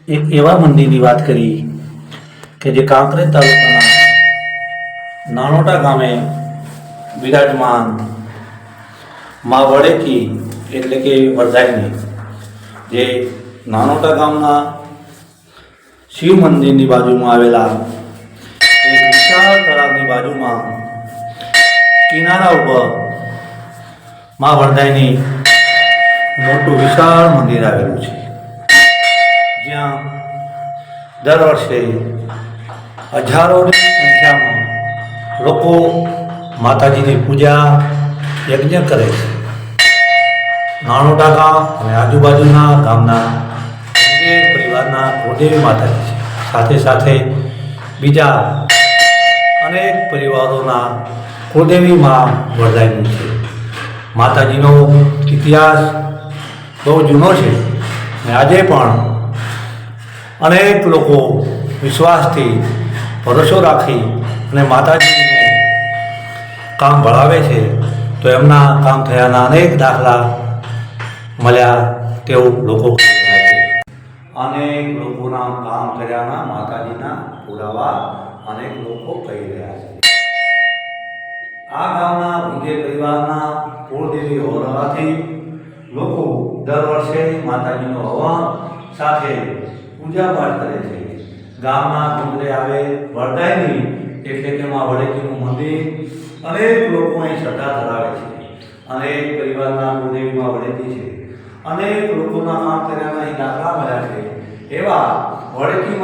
એક એવા મંદિરની વાત કરી કે જે કાંકરેજ તાલુકાના નાનોટા ગામે બિરાજમાન મા વડેકી એટલે કે વરદાયની, જે નાનોટા ગામના શિવ મંદિરની બાજુમાં આવેલા એક વિશાળ તળાવની બાજુમાં કિનારા ઉપર મા વરદાયની મોટું વિશાળ મંદિર આવેલું છે, જ્યાં દર વર્ષે હજારોની સંખ્યામાં લોકો માતાજીની પૂજા યજ્ઞ કરે છે. નાનોટા ગામ અને આજુબાજુના ગામના અનેક પરિવારના કુળદેવી માતાજી છે. સાથે સાથે બીજા અનેક પરિવારોના કુળદેવી માં વરદાયની છે. માતાજીનો ઇતિહાસ બહુ જૂનો છે અને આજે પણ અનેક લોકો વિશ્વાસથી ભરોસો રાખી અને માતાજીને કામ ભળાવે છે, તો એમના કામ થયાના અનેક દાખલા મળ્યા તેવું લોકો કહી રહ્યા છે. અનેક લોકોના કામ કર્યાના માતાજીના પુરાવા અનેક લોકો કહી રહ્યા છે. આ ગામના ભૂગે પરિવારના કુળદેવી હોવાથી લોકો દર વર્ષે માતાજીનો હવન સાથે પૂજા પાઠ કરે છે. ગામના કેન્દ્રે આવે વરદાયની એટલે કે મા વડેકીનું મંદિર, અનેક લોકો અહીં શ્રદ્ધા ધરાવે છે. અનેક પરિવારના કુળદેવી મા વડેકી છે. અનેક લોકોના કામ કર્યાના અહીં દાખલા મળ્યા છે. એવા વડેકી